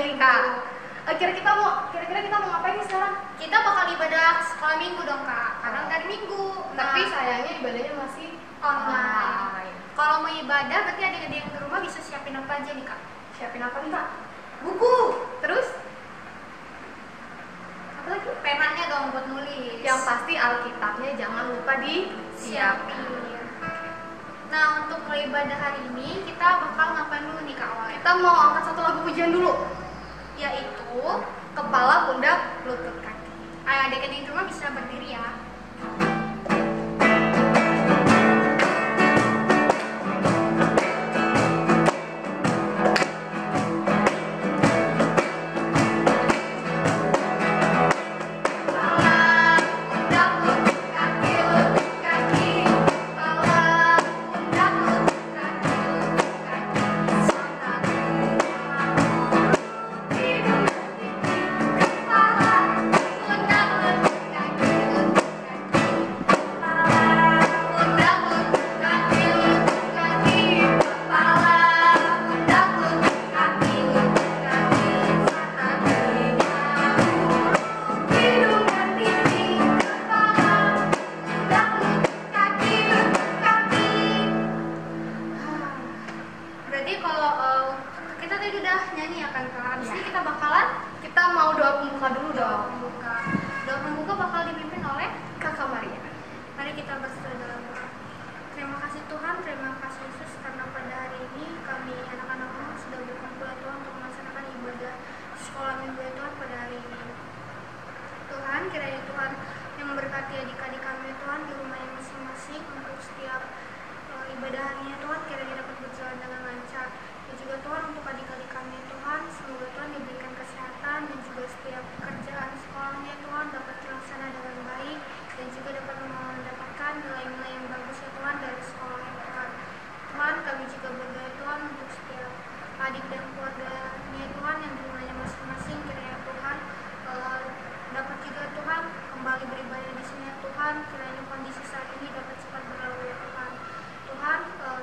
nih Kak. Kira-kira kita mau ngapain nih sekarang? Kita bakal ibadah sekolah minggu dong Kak, karena dari minggu. Tapi sayangnya ibadahnya masih online. Kalau mau ibadah berarti adik-adik yang di rumah bisa siapin apa aja nih Kak? Siapin apa nih Kak? Buku, Terus? apa lagi? Penanya dong buat nulis. Yang pasti Alkitabnya jangan lupa disiapin. Nah, untuk mulai ibadah hari ini kita bakal ngapain dulu nih Kak awalnya? Kita mau angkat satu lagu pujian dulu, Yaitu kepala, pundak, lutut, kaki. ayo adik-adik di rumah bisa berdiri ya. Berarti kalau kita tadi udah nyanyi ya kan Kak? Habis ini Kita mau doa pembuka dulu doa dong. pembuka. Doa pembuka bakal dipimpin oleh Kakak Maria. Mari kita bersatu dalam doa. Terima kasih Tuhan, terima kasih Yesus karena pada hari ini kami anak-anakmu sudah berkumpul ya Tuhan untuk melaksanakan ibadah sekolah minggu ya Tuhan pada hari ini. Tuhan, kiranya Tuhan yang memberkati adik-adik kami ya Tuhan di rumahnya masing-masing untuk setiap ibadah harinya Tuhan kiranya dapat berjalan dengan lancar. Dan juga Tuhan untuk adik-adik kami ya Tuhan, semoga Tuhan diberikan kesehatan dan juga setiap pekerjaan sekolahnya Tuhan dapat terlaksana dengan baik dan juga dapat mendapatkan nilai-nilai yang bagus ya Tuhan dari sekolah ya Tuhan. Tuhan, kami juga berdoa Tuhan untuk setiap adik dan keluarganya Tuhan yang di rumahnya masing-masing kiranya Tuhan dapat juga Tuhan kembali beribadah di sini ya Tuhan, kiranya kondisi saat ini dapat cepat berlalu ya Tuhan. Tuhan,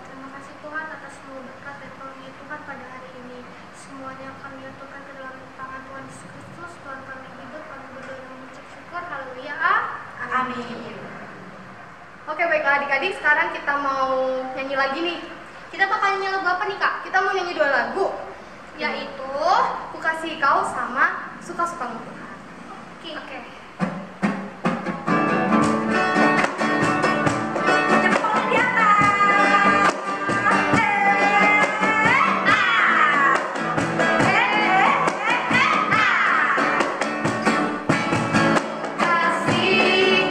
terima kasih Tuhan atas semua berkat dan karunia Tuhan pada hari ini. Semuanya kami letakkan ke dalam tangan Tuhan Yesus Kristus. Tuhan kami hidup, kami berdoa dan mengucap syukur. Haleluya. Amin. Oke baiklah adik-adik, sekarang kita mau nyanyi lagi nih. Kita bakal nyanyi lagu apa nih Kak? Kita mau nyanyi 2 lagu, Yaitu Ku Kasih Kau sama Suka-Sukamu Tuhan. Oke. Kasih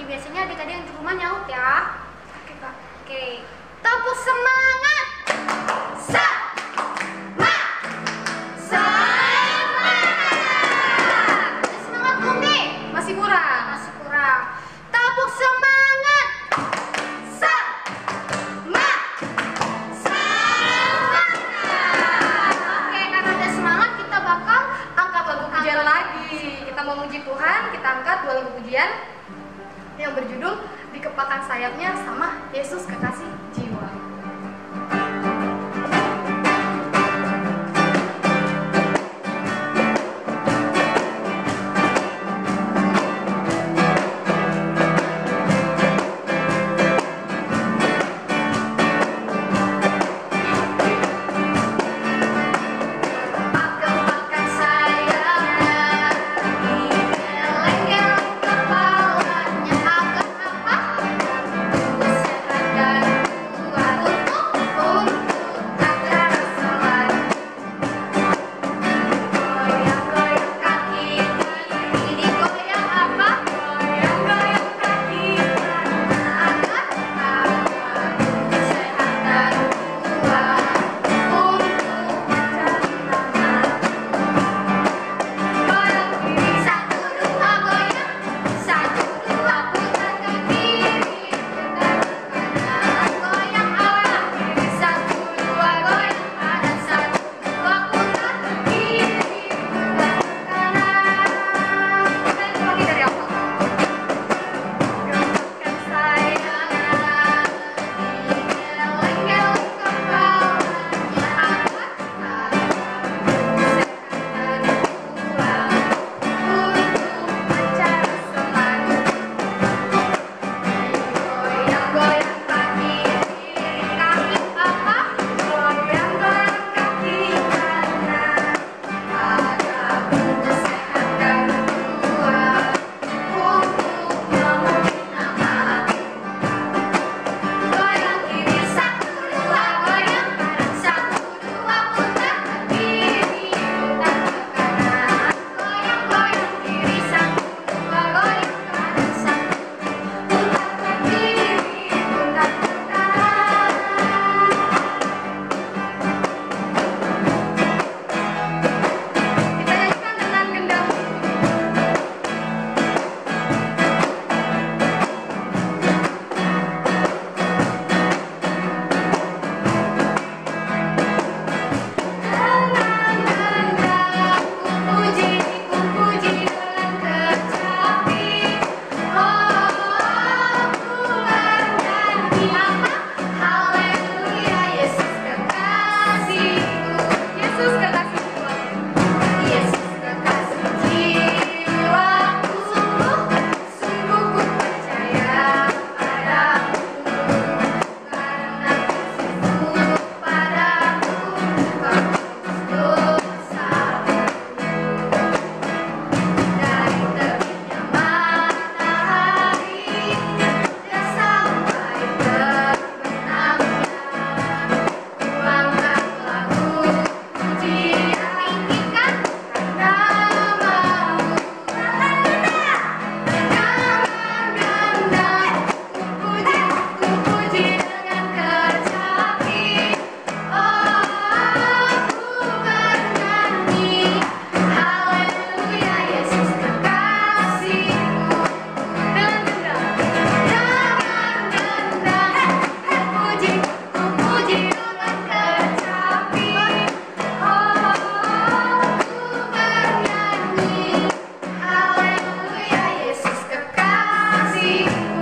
Seperti biasanya adik-adik yang di rumah nyaut ya. Oke Kak. Oke, tepuk semangat. Semangat Bumi. Masih kurang. Masih kurang. Tepuk semangat. Oke, karena ada semangat kita bakal Angkat lagu pujian lagi. Kita mau muji Tuhan, kita angkat 2 lagu pujian yang berjudul Dikepakkan Sayapnya sama Yesus Kekasih Jiwa. Dikepakkan sayapnya, digeleng-geleng kepalanya, agar apa? Sehat dan kuat untuk acara sholat. Goyang-goyang kaki, digoyang apa? Goyang-goyang kaki, agar sehat dan kuat untuk acara sholat. Goyang kiri 1 2 goyang, 1 2 putar ke kiri, putar ke kanan. Goyang awal kiri 1 2 goyang kanan 1 2 putar ke kiri, putar ke kanan. Lagi dari awal. Dikepakkan sayapnya, digeleng-geleng kepalanya, agar sehat dan kuat untuk acara sholat. Goyang-goyang kaki kiri, kaki apa? Goyang-goyang kaki kanan, agar sehat dan kuat untuk memuji nama. Goyang kiri 1 2 goyang kanan 1 2 putar ke kiri, putar ke kanan. Goyang-goyang kiri 1 2 goyang kanan 1 putar ke kiri, putar ke kanan. Kita nyanyikan dengan gendang. Ku puji dengan kecapi. Oh, ku bernyanyi apa? Haleluya, Yesus kekasihku. Yesus Kekasih Jiwa. Yesus kekasih jiwaku. Sungguh ku percaya padamu, karena kasih-Mu padaku Kau tebus dosaku. Dari terbitnya matahari dan sampai terbenamnya, ku angkat lagu pujian, tinggikan namamu. Haleluya! Dengan gendang ku puji dengan kecapi. Oh, ku bernyanyi haleluya, Yesus kekasihku. Dengan gendang ku puji dengan kecapi. Oh, ku bernyanyi haleluya, Yesus kekasihku.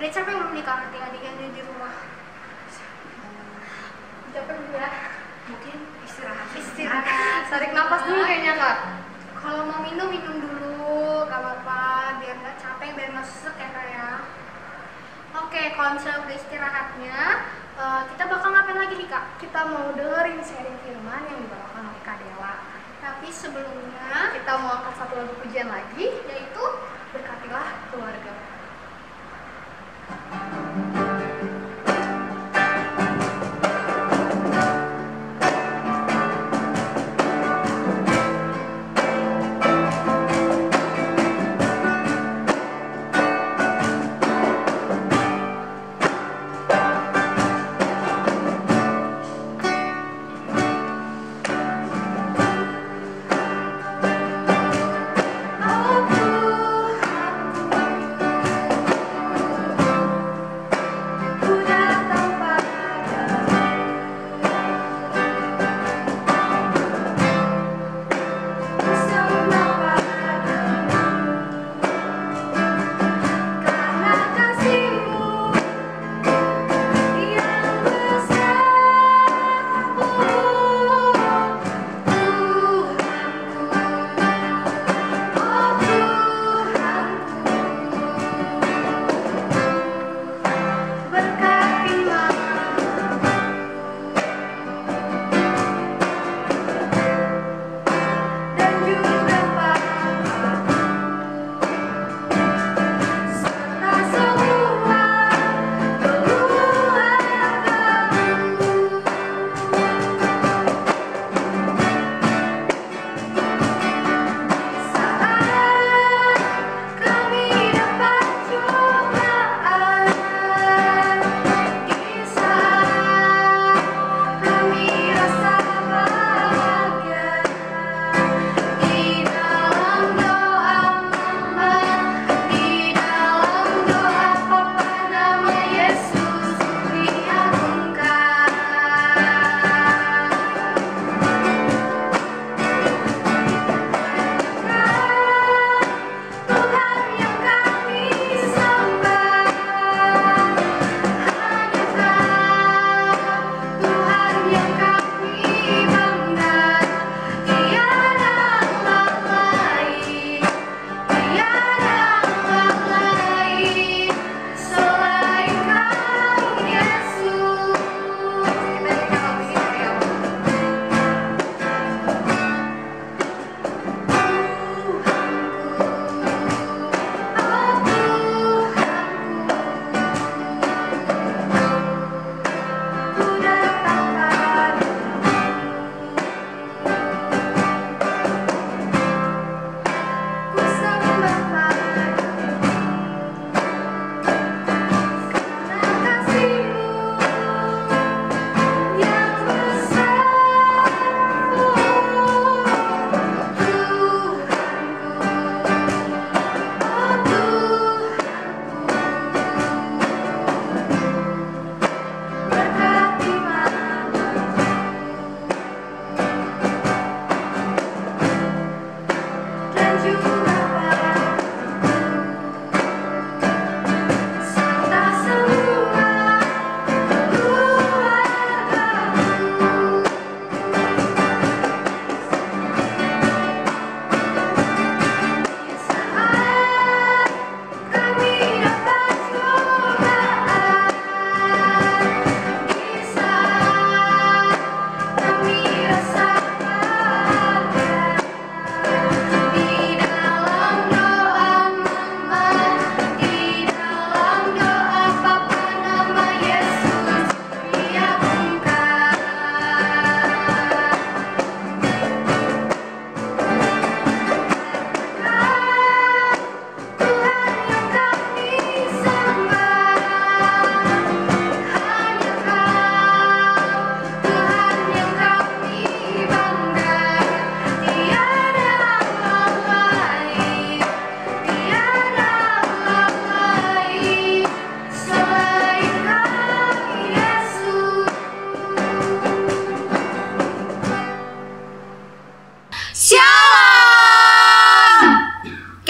Udah capek belum nih Kak, adik-adik yang di rumah? Capek belum ya? Mungkin istirahat. Tarik nafas dulu kayaknya Kak. Kalau mau minum dulu, gak apa-apa, biar nggak capek, biar nggak sesek ya Kak ya. Oke, kalau misalnya udah istirahatnya, kita bakal ngapain lagi nih Kak? Kita mau dengerin sharing firman yang dibawakan oleh Kak Dela. Tapi sebelumnya, Kita mau angkat 1 lagu pujian lagi, yaitu Berkatilah Keluarga.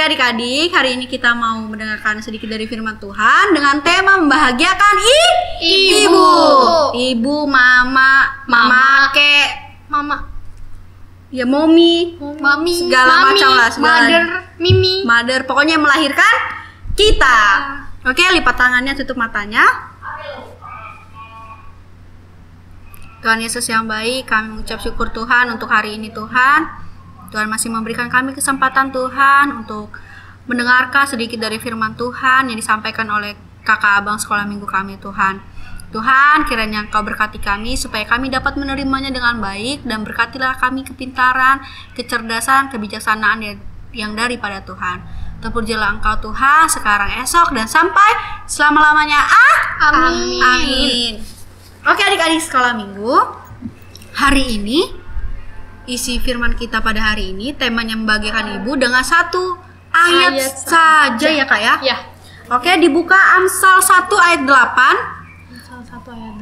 Oke adik-adik, hari ini kita mau mendengarkan sedikit dari firman Tuhan dengan tema membahagiakan ibu. Ibu, mama, kek, Mama, ya momi, segala macam lah, mother, pokoknya yang melahirkan kita. Oke, lipat tangannya, tutup matanya. Tuhan Yesus yang baik, kami mengucap syukur Tuhan untuk hari ini Tuhan. Tuhan masih memberikan kami kesempatan Tuhan untuk mendengarkan sedikit dari firman Tuhan yang disampaikan oleh kakak abang sekolah minggu kami Tuhan. Tuhan, kiranya Engkau berkati kami supaya kami dapat menerimanya dengan baik, dan berkatilah kami kepintaran, kecerdasan, kebijaksanaan yang daripada Tuhan. Terpujilah Engkau Tuhan sekarang, esok, dan sampai selama-lamanya. Amin. Oke adik-adik sekolah minggu, hari ini isi firman kita pada hari ini temanya membahagiakan ibu dengan satu ayat saja ya kak ya? Ya. Oke, dibuka Amsal 1 ayat 8. Amsal 1 ayat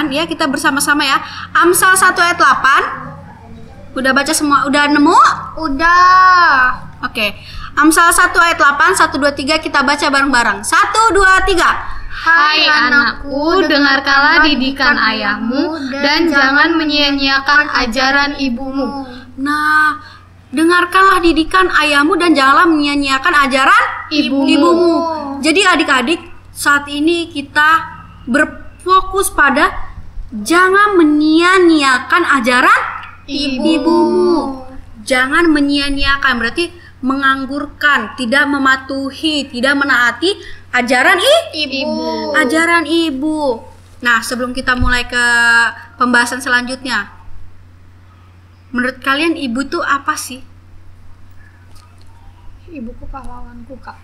8. Ya, kita bersama-sama ya. Amsal 1 ayat 8. Udah baca semua? Udah nemu? Udah. Oke. Amsal 1 ayat 8, 1 2 3 kita baca bareng-bareng. 1 2 3. Hai anakku, dengarkanlah didikan ayahmu dan jangan menyia-nyiakan ajaran ibumu. Nah, dengarkanlah didikan ayahmu dan janganlah menyia-nyiakan ajaran ibumu. Jadi adik-adik, saat ini kita berfokus pada jangan menyia-nyiakan ajaran ibumu. Jangan menyia-nyiakan berarti menganggurkan, tidak mematuhi, tidak menaati ajaran ibu. Ajaran ibu. Nah, sebelum kita mulai ke pembahasan selanjutnya, menurut kalian ibu tuh apa sih? Ibuku pahlawanku, Kak.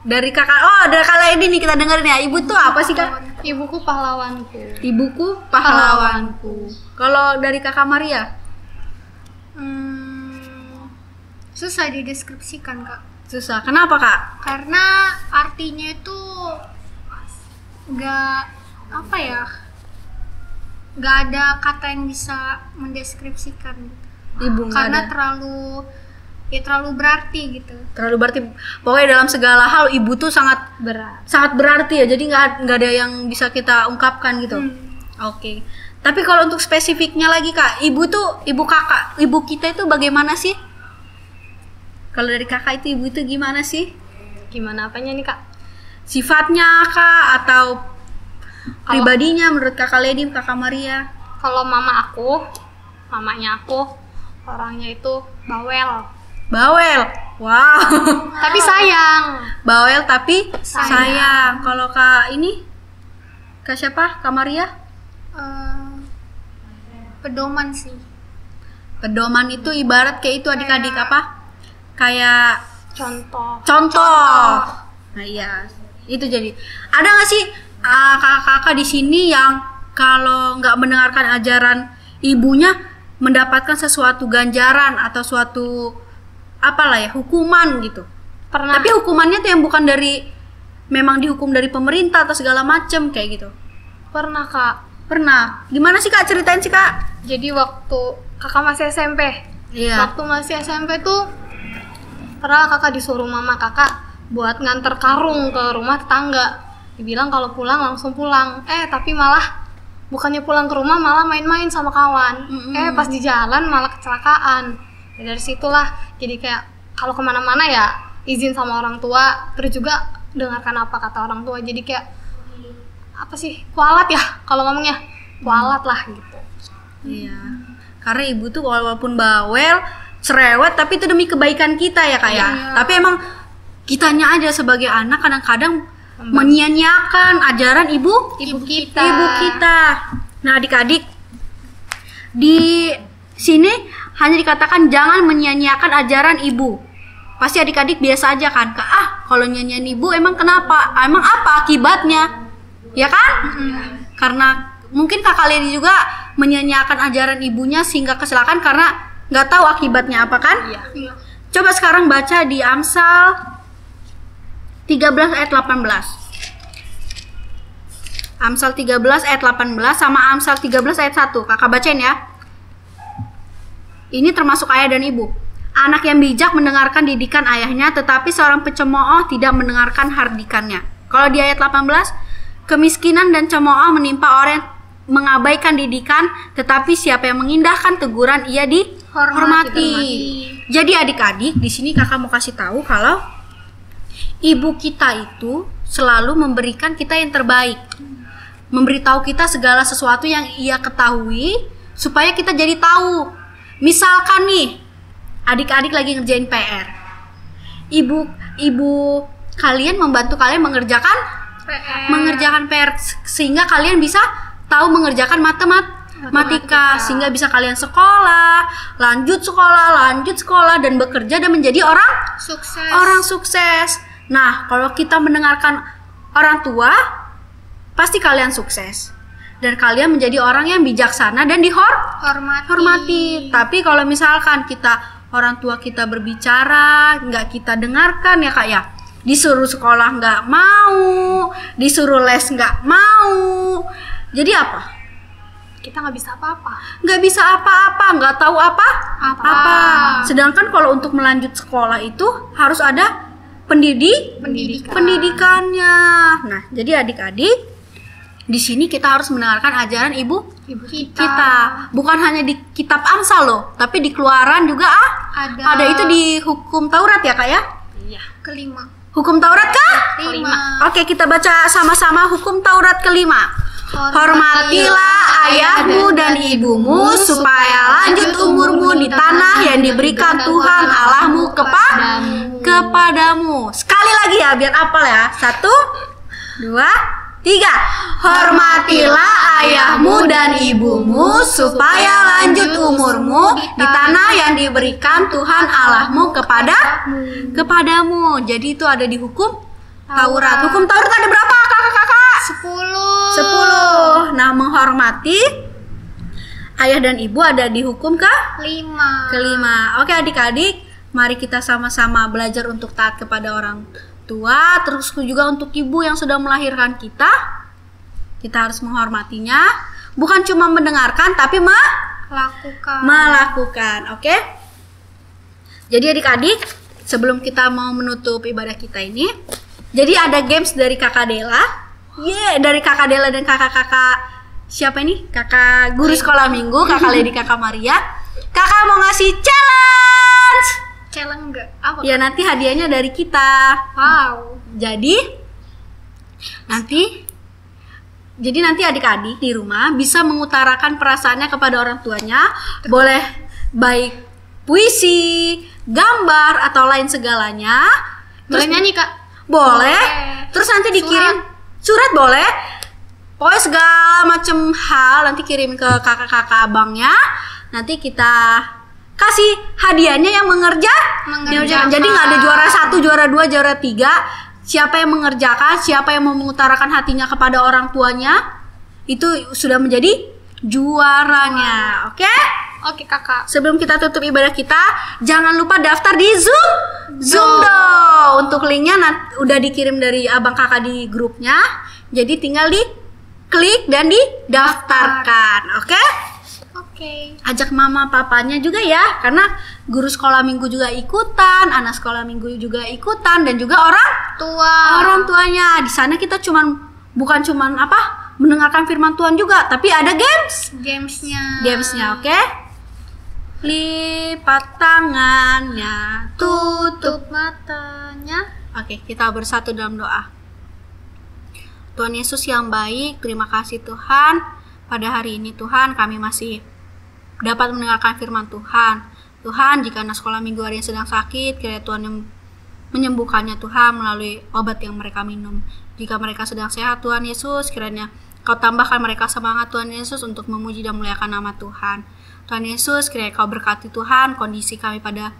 Dari dari kalian ini nih kita dengerin ya. Ibu tuh apa sih, Kak? Ibuku pahlawanku. Ibuku pahlawanku. Kalau dari Kakak Maria? Susah dideskripsikan, Kak. Susah. Kenapa, Kak? Karena artinya itu nggak ada kata yang bisa mendeskripsikan. Ibu karena terlalu berarti gitu. Terlalu berarti. Pokoknya dalam segala hal ibu tuh sangat berarti ya. Jadi nggak ada yang bisa kita ungkapkan gitu. Oke. Tapi kalau untuk spesifiknya lagi Kak, ibu kita itu bagaimana sih? Kalau dari kakak itu ibu itu gimana sih? Gimana apanya nih, Kak? Sifatnya Kak atau pribadinya menurut Kakak Lady, Kakak Maria? Kalau mamanya aku orangnya itu bawel. Wow. Tapi sayang. Bawel tapi sayang. Kalau Kak ini? Kak siapa? Kak Maria? Pedoman sih. Pedoman itu ibarat kayak itu adik-adik apa? Kayak contoh. Nah iya, itu jadi. Ada nggak sih kakak-kakak di sini yang kalau nggak mendengarkan ajaran ibunya mendapatkan sesuatu ganjaran atau suatu hukuman gitu? Pernah. Tapi hukumannya tuh yang bukan memang dihukum dari pemerintah atau segala macem kayak gitu. Pernah, Kak. Pernah. Gimana sih Kak? Ceritain sih Kak. Jadi waktu kakak masih SMP. Iya. Waktu masih SMP tuh pernah kakak disuruh mama kakak buat nganter karung ke rumah tetangga. Dibilang kalau pulang langsung pulang. Tapi malah bukannya pulang ke rumah malah main-main sama kawan. Pas di jalan malah kecelakaan. Dari situlah jadi kayak kalau kemana-mana ya izin sama orang tua, terus juga dengarkan apa kata orang tua. Jadi kayak kualat ya kalau ngomongnya, kualat lah gitu. Iya. Karena ibu tuh walaupun bawel, cerewet, tapi itu demi kebaikan kita ya Kak ya. Tapi emang kitanya aja sebagai anak kadang-kadang menyia-nyiakan ajaran ibu kita. Nah adik-adik, di sini hanya dikatakan jangan menyia-nyiakan ajaran ibu. Pasti adik-adik biasa aja kan, Kak, kalau nyanyian ibu emang kenapa? Emang apa akibatnya? Ya kan? Karena mungkin Kakak Lady juga menyia-nyiakan ajaran ibunya sehingga kecelakaan karena nggak tahu akibatnya apa kan? Iya. Coba sekarang baca di Amsal 13 ayat 18. Amsal 13 ayat 18 sama Amsal 13 ayat 1. Kakak bacain ya. Ini termasuk ayah dan ibu. Anak yang bijak mendengarkan didikan ayahnya, tetapi seorang pencemooh tidak mendengarkan hardikannya. Kalau di ayat 18, kemiskinan dan cemooh menimpa orang yang mengabaikan didikan, tetapi siapa yang mengindahkan teguran ia dihormati. Jadi adik-adik, di sini kakak mau kasih tahu kalau ibu kita itu selalu memberikan kita yang terbaik. Memberitahu kita segala sesuatu yang ia ketahui supaya kita jadi tahu. Misalkan nih, adik-adik lagi ngerjain PR. Ibu kalian membantu kalian mengerjakan PR sehingga kalian bisa tahu mengerjakan matematika, sehingga bisa kalian lanjut sekolah dan bekerja dan menjadi orang sukses. Nah, kalau kita mendengarkan orang tua, pasti kalian sukses. Dan kalian menjadi orang yang bijaksana dan dihormati. Tapi kalau misalkan orang tua kita berbicara, nggak kita dengarkan ya kak ya, disuruh sekolah nggak mau, disuruh les nggak mau, jadi apa? Kita nggak bisa apa-apa. Nggak tahu apa. Sedangkan kalau untuk melanjut sekolah itu harus ada pendidikannya. Nah, jadi adik-adik, di sini kita harus mendengarkan ajaran ibu kita. Bukan hanya di kitab Amsal loh, tapi di Keluaran juga ada itu di hukum Taurat ya kak ya? Iya. Kelima. Hukum Taurat kah? Kelima. Oke, kita baca sama-sama hukum Taurat kelima. Hormatilah ayahmu dan ibumu supaya lanjut umurmu di tanah yang diberikan Tuhan Allahmu kepadamu. Sekali lagi ya, biar apal ya. 1, 2, 3. Hormatilah ayahmu dan ibumu supaya lanjut umurmu di tanah yang diberikan Tuhan Allahmu kepadamu. Jadi itu ada di hukum Taurat. Hukum Taurat ada berapa kakak-kakak? 10. Nah, menghormati ayah dan ibu ada di hukum kelima. Oke adik-adik, mari kita sama-sama belajar untuk taat kepada orang tua, terus juga untuk ibu yang sudah melahirkan kita. Kita harus menghormatinya, bukan cuma mendengarkan tapi melakukan. Oke? Jadi adik-adik, sebelum kita mau menutup ibadah kita ini, jadi ada games dari Kakak Dela. Dari Kakak Dela dan kakak-kakak siapa ini? Kakak guru sekolah minggu, Kakak Lady, Kakak Maria. Kakak mau ngasih challenge enggak? Apa? Ya, nanti hadiahnya dari kita. Wow. Jadi nanti adik-adik di rumah bisa mengutarakan perasaannya kepada orang tuanya. Boleh baik puisi, gambar atau lain segalanya. Boleh nyanyi kak? Boleh. Terus nanti dikirim surat boleh. Pokoknya segala macam hal nanti kirim ke kakak-kakak abangnya. Nanti kita kasih hadiahnya yang mengerjakan. Jadi nggak ada juara 1, juara 2, juara 3. Siapa yang mengerjakan, siapa yang mau mengutarakan hatinya kepada orang tuanya, itu sudah menjadi juaranya. Oke? Oke kakak. Sebelum kita tutup ibadah kita, jangan lupa daftar di Zoom dong. Untuk linknya udah dikirim dari abang kakak di grupnya. Jadi tinggal diklik dan didaftarkan. Oke? Oke. Ajak mama papanya juga ya, karena guru sekolah minggu juga ikutan, anak sekolah minggu juga ikutan, dan juga orang tuanya. Di sana kita bukan cuman mendengarkan firman Tuhan juga, tapi ada gamesnya. Oke? Lipat tangannya, tutup matanya. Oke, kita bersatu dalam doa. Tuhan Yesus yang baik, terima kasih Tuhan. Pada hari ini Tuhan, kami masih dapat mendengarkan firman Tuhan. Tuhan, jika anak sekolah minggu hari yang sedang sakit, kiranya Tuhan yang menyembuhkannya Tuhan melalui obat yang mereka minum. Jika mereka sedang sehat Tuhan Yesus, kiranya Kau tambahkan mereka semangat Tuhan Yesus untuk memuji dan memuliakan nama Tuhan. Tuhan Yesus, kiranya Kau berkati Tuhan kondisi kami pada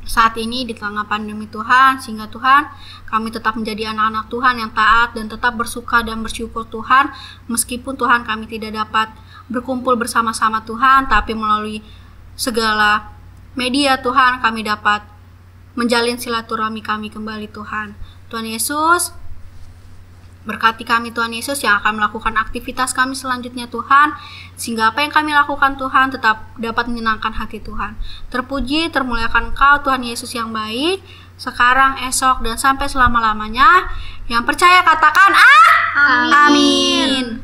saat ini di tengah pandemi Tuhan, sehingga Tuhan kami tetap menjadi anak-anak Tuhan yang taat dan tetap bersuka dan bersyukur Tuhan, meskipun Tuhan kami tidak dapat berkumpul bersama-sama Tuhan, tapi melalui segala media Tuhan kami dapat menjalin silaturahmi kami kembali Tuhan. Tuhan Yesus, Berkati kami Tuhan Yesus yang akan melakukan aktivitas kami selanjutnya Tuhan, sehingga apa yang kami lakukan Tuhan tetap dapat menyenangkan hati Tuhan. Terpuji, termuliakan Engkau Tuhan Yesus yang baik, sekarang, esok, dan sampai selama-lamanya. Yang percaya katakan amin.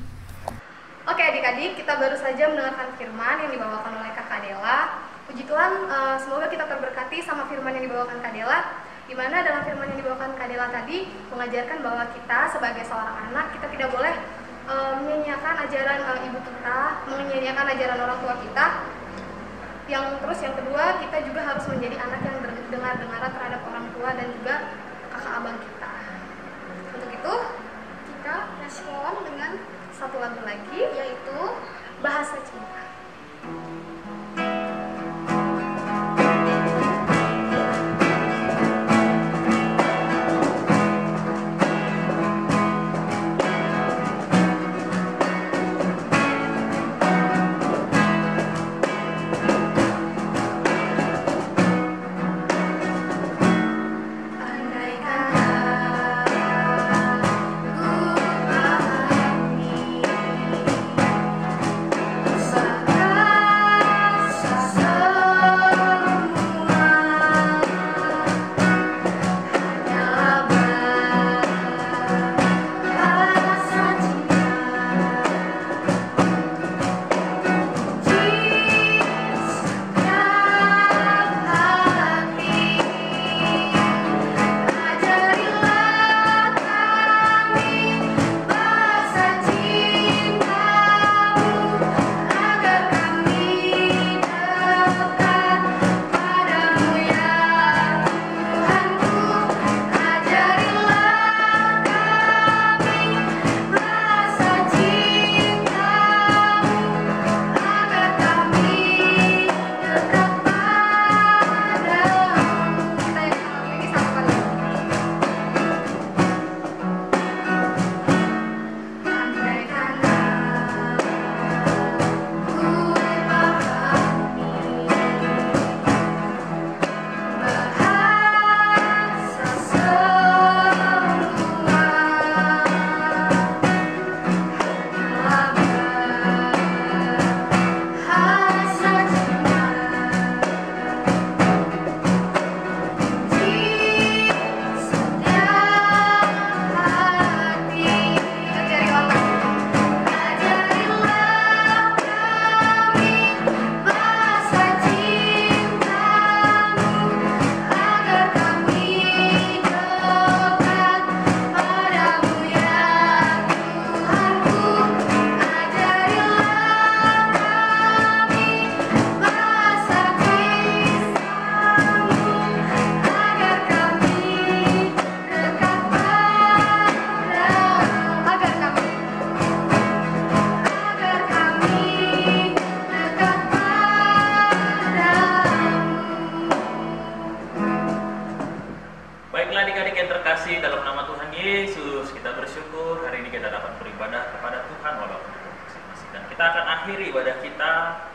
Oke adik-adik, kita baru saja mendengarkan firman yang dibawakan oleh Kakak Dela. Puji Tuhan, semoga kita terberkati sama firman yang dibawakan Kak Dela, di mana dalam firman yang dibawakan Kak Dela tadi mengajarkan bahwa kita sebagai seorang anak, kita tidak boleh menyanyiakan ajaran ibu kita, menyanyiakan ajaran orang tua kita. Yang kedua, kita juga harus menjadi anak yang dengar-dengaran terhadap orang tua dan juga kakak abang kita. Untuk itu, kita respon dengan satu lagu lagi, yaitu Bahasa Cinta.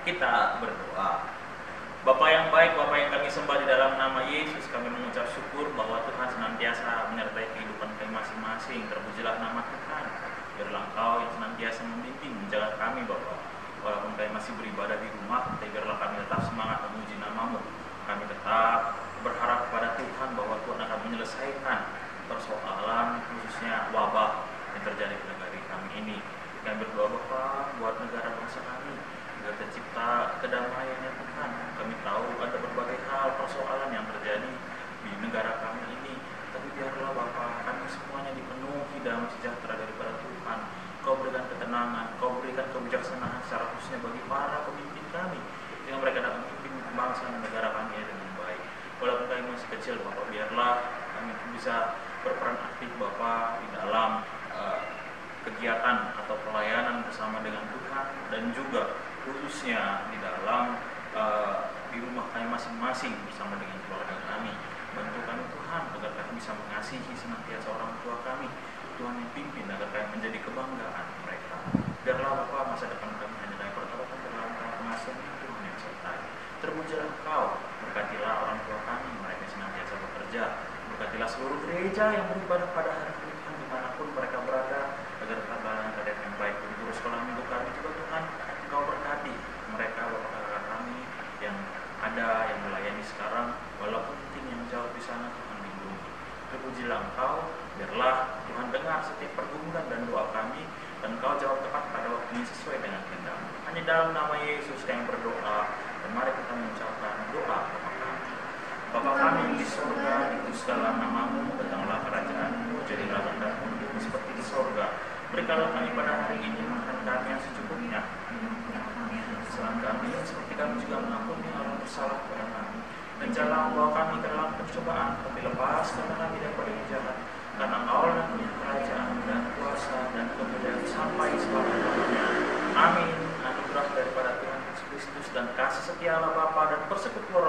Kita berdoa. Bapa yang baik, Bapa yang kami sembah, di dalam nama Yesus kami mengucap syukur bahwa Tuhan senantiasa menyertai kehidupan kami masing-masing. Terpujilah nama Tuhan. Biarlah Engkau yang senantiasa membimbing, menjaga kami Bapa. Walaupun kami masih beribadah di rumah, tapi biarlah kami tetap semangat memuji nama-Mu. Kami tetap berharap kepada Tuhan bahwa Tuhan akan menyelesaikan persoalan, khususnya wabah yang terjadi di negara kami ini. Kami berdoa Bapa buat negara bangsa kami, agar tercipta kedamaian ya Tuhan. Kami tahu ada berbagai hal persoalan yang terjadi di negara kami ini, tapi biarlah Bapa kami semuanya dipenuhi damai sejahtera daripada Tuhan. Kau berikan ketenangan, Kau berikan kebijaksanaan secara khususnya bagi para pemimpin kami, yang mereka dapat memimpin bangsa dan negara kami dengan baik. Walaupun kami masih kecil Bapa, biarlah kami bisa berperan aktif Bapa di dalam kegiatan atau pelayanan bersama dengan Tuhan, dan juga khususnya di dalam di rumah kami masing-masing bersama dengan keluarga kami. Bantu kami Tuhan agar kami bisa mengasihi senantiasa orang tua kami. Tuhan yang pimpin agar kami menjadi kebanggaan mereka. Biarlah Bapa masa depan kami hanya kami pertaruhkan dalam pengasihan Tuhan yang sertai. Terpujilah Engkau, berkatilah orang tua kami, mereka senantiasa bekerja. Berkatilah seluruh gereja yang beribadah pada hari Tuhan dimanapun mereka berada. sekolah minggu kami juga Tuhan, Engkau berkati mereka Bapak kami yang ada, yang melayani sekarang, walaupun tim yang jauh di sana Tuhan lindungi. Terpujilah Engkau, biarlah Tuhan dengar setiap pergumulan dan doa kami, dan Engkau jawab tepat pada waktunya sesuai dengan kehendak. Hanya dalam nama Yesus kami berdoa, dan mari kita mengucapkan doa Bapa kami. Bapa kami di surga, dikuduskanlah namamu, datanglah kerajaanmu, jadilah kehendakmu di bumi seperti di surga. Berikanlah kami pada hari ini makan kami yang secukupnya. Kesalahan kami seperti kami juga mengampuni orang bersalah kepada kami. Dan janganlah membawa kami ke dalam pencobaan, tapi lepaskan kami daripada yang jahat. Karena Engkau yang punya kerajaan dan kuasa dan kemuliaan sampai selama-lamanya. Amin. Anugerah daripada Tuhan Yesus Kristus dan kasih setia Allah Bapa dan persekutuan